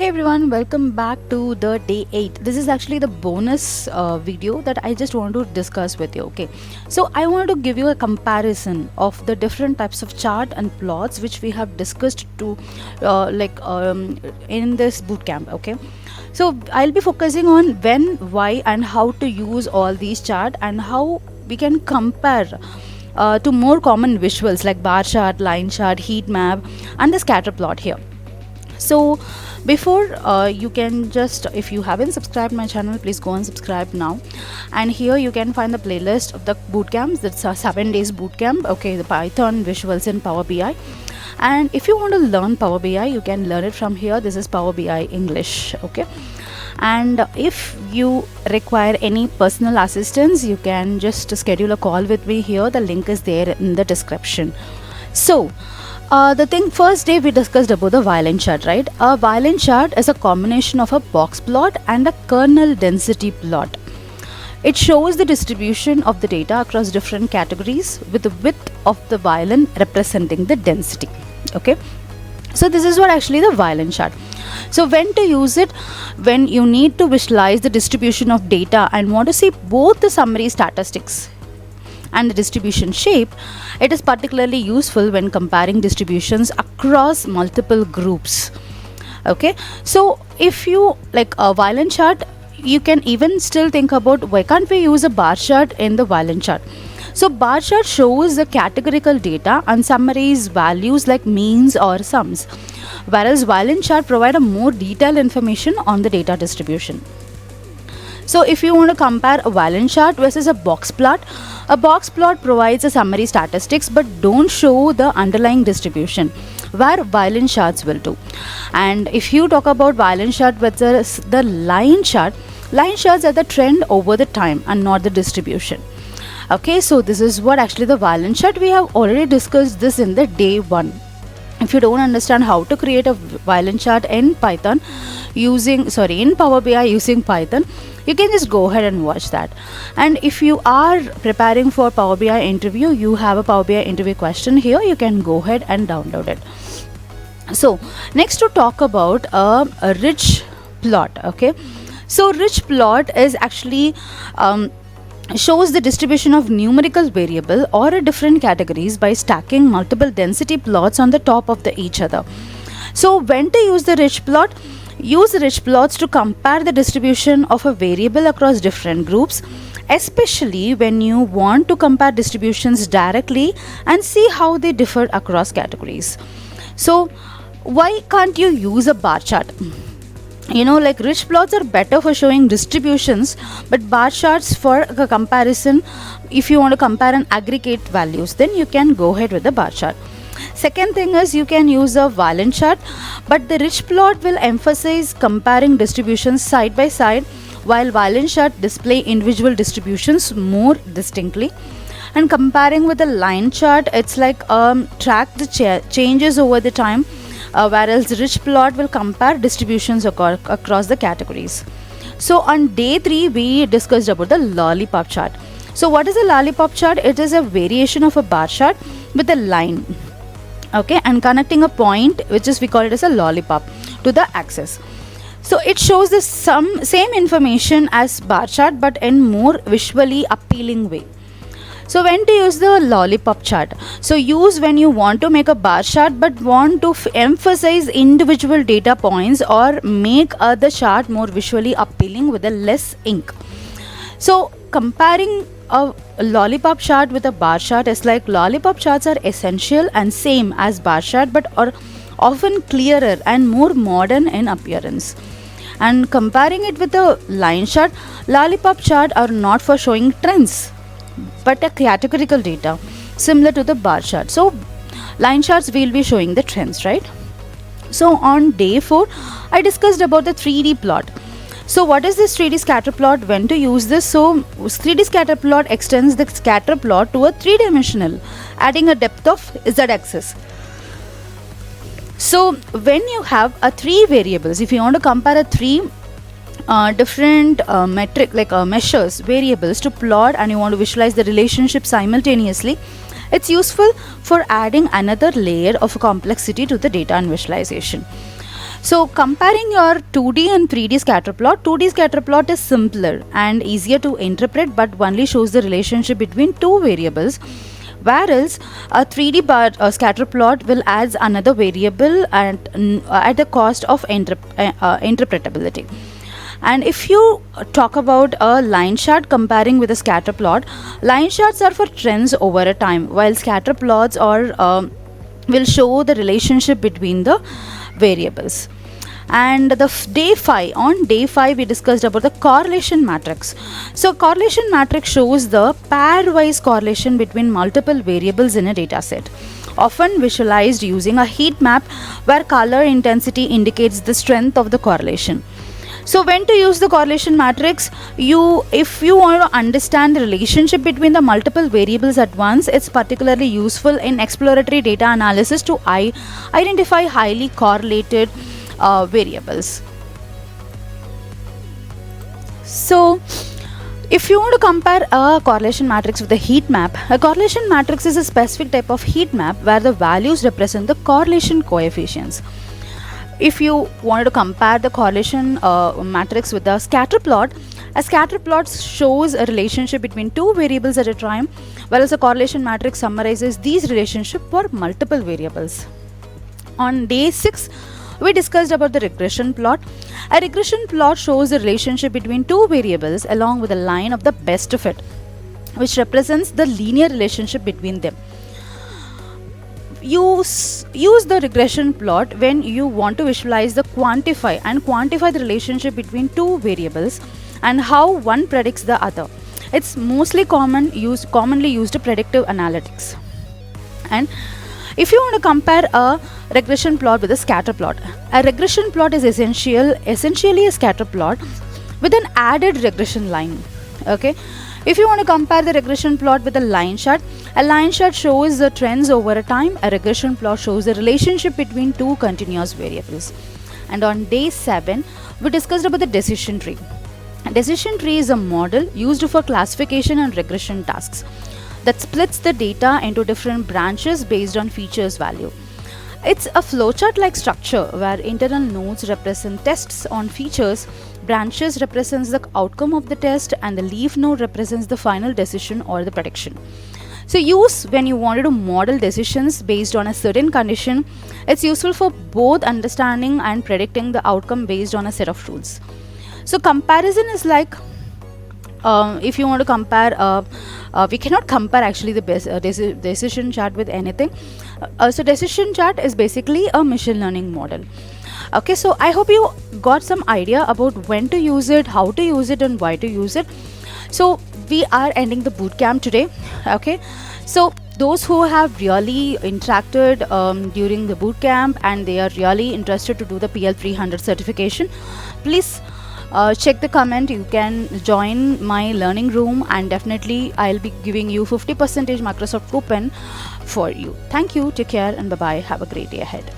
Hey everyone, welcome back to the day 8. This is actually the bonus video that I just want to discuss with you. Okay, so I want to give you a comparison of the different types of chart and plots which we have discussed in this bootcamp. Okay, so I'll be focusing on when, why, and how to use all these chart and how we can compare to more common visuals like bar chart, line chart, heat map, and the scatter plot here. So before you can just, if you haven't subscribed my channel, please go and subscribe now. And here you can find the playlist of the bootcamps. That's a 7 days bootcamp. Okay, the Python, visuals, and Power BI. And if you want to learn Power BI, you can learn it from here. This is Power BI English. Okay, and if you require any personal assistance, you can just schedule a call with me here. The link is there in the description. So the first day we discussed about the violin chart, right? A violin chart is a combination of a box plot and a kernel density plot. It shows the distribution of the data across different categories with the width of the violin representing the density. Okay, so this is what actually the violin chart. So when to use it? When you need to visualize the distribution of data and want to see both the summary statistics and the distribution shape. It is particularly useful when comparing distributions across multiple groups. Okay, so if you like a violin chart, you can even still think about why can't we use a bar chart in the violin chart. So bar chart shows the categorical data and summaries values like means or sums, whereas violin chart provide a more detailed information on the data distribution. So if you want to compare a violin chart versus a box plot provides a summary statistics but don't show the underlying distribution, where violin charts will do. And if you talk about violin chart versus the line charts are the trend over the time and not the distribution. Okay, so this is what actually the violin chart. We have already discussed this in the day 1. If you don't understand how to create a violin chart in Python in Power BI using Python, you can just go ahead and watch that. And if you are preparing for Power BI interview, you have a Power BI interview question here, you can go ahead and download it. So next to talk about a rich plot. Okay, so rich plot is actually shows the distribution of numerical variable or different categories by stacking multiple density plots on the top of each other. So when to use the rich plot? Use rich plots to compare the distribution of a variable across different groups, especially when you want to compare distributions directly and see how they differ across categories. So why can't you use a bar chart? Like rich plots are better for showing distributions, but bar charts for a comparison, if you want to compare an aggregate values, then you can go ahead with the bar chart. Second thing is you can use a violin chart, but the rich plot will emphasize comparing distributions side by side, while violin chart display individual distributions more distinctly. And comparing with a line chart, it's like track the changes over the time, whereas rich plot will compare distributions across the categories. So on day 3 we discussed about the lollipop chart. So what is a lollipop chart? It is a variation of a bar chart with a line, okay, and connecting a point, which is we call it as a lollipop, to the axis. So it shows the same information as bar chart but in more visually appealing way. So when to use the lollipop chart? So use when you want to make a bar chart but want to emphasize individual data points or make the chart more visually appealing with a less ink. So comparing a lollipop chart with a bar chart is like lollipop charts are essential and same as bar chart but are often clearer and more modern in appearance. And comparing it with a line chart, lollipop chart are not for showing trends but a categorical data similar to the bar chart. So line charts will be showing the trends, right? So on day 4 I discussed about the 3D plot. So what is this 3D scatter plot? When to use this? So 3D scatter plot extends the scatter plot to a 3-dimensional, adding a depth of z-axis. So when you have a 3 variables, if you want to compare a 3 different measures, variables to plot, and you want to visualize the relationship simultaneously, it's useful for adding another layer of complexity to the data and visualization. So comparing your 2D and 3D scatter plot, 2D scatter plot is simpler and easier to interpret but only shows the relationship between two variables, whereas a 3D scatter plot will add another variable at the cost of interpretability. And if you talk about a line chart comparing with a scatter plot, line charts are for trends over a time, while scatter plots will show the relationship between the variables. And on day 5 we discussed about the correlation matrix. So correlation matrix shows the pairwise correlation between multiple variables in a data set, often visualized using a heat map where color intensity indicates the strength of the correlation. So when to use the correlation matrix? If you want to understand the relationship between the multiple variables at once, it's particularly useful in exploratory data analysis to identify highly correlated variables. So if you want to compare a correlation matrix with a heat map, a correlation matrix is a specific type of heat map where the values represent the correlation coefficients. If you wanted to compare the correlation matrix with a scatter plot shows a relationship between two variables at a time, whereas a correlation matrix summarizes these relationships for multiple variables. On day 6, we discussed about the regression plot. A regression plot shows the relationship between two variables along with a line of the best fit, which represents the linear relationship between them. Use the regression plot when you want to visualize the quantify the relationship between two variables and how one predicts the other. It's mostly commonly used predictive analytics. And if you want to compare a regression plot with a scatter plot, a regression plot is essentially a scatter plot with an added regression line. Okay. If you want to compare the regression plot with a line chart shows the trends over a time. A regression plot shows the relationship between two continuous variables. And on day 7, we discussed about the decision tree. A decision tree is a model used for classification and regression tasks that splits the data into different branches based on features value. It's a flowchart-like structure where internal nodes represent tests on features, branches represents the outcome of the test, and the leaf node represents the final decision or the prediction. So use when you wanted to model decisions based on a certain condition. It's useful for both understanding and predicting the outcome based on a set of rules. So comparison is like, if you want to compare, we cannot compare actually the best decision chart with anything. So decision chart is basically a machine learning model. Okay, so I hope you got some idea about when to use it, how to use it, and why to use it. So we are ending the bootcamp today. Okay, so those who have really interacted during the bootcamp and they are really interested to do the PL 300 certification, please check the comment. You can join my learning room and definitely I'll be giving you 50% Microsoft coupon for you. Thank you, take care, and bye bye. Have a great day ahead.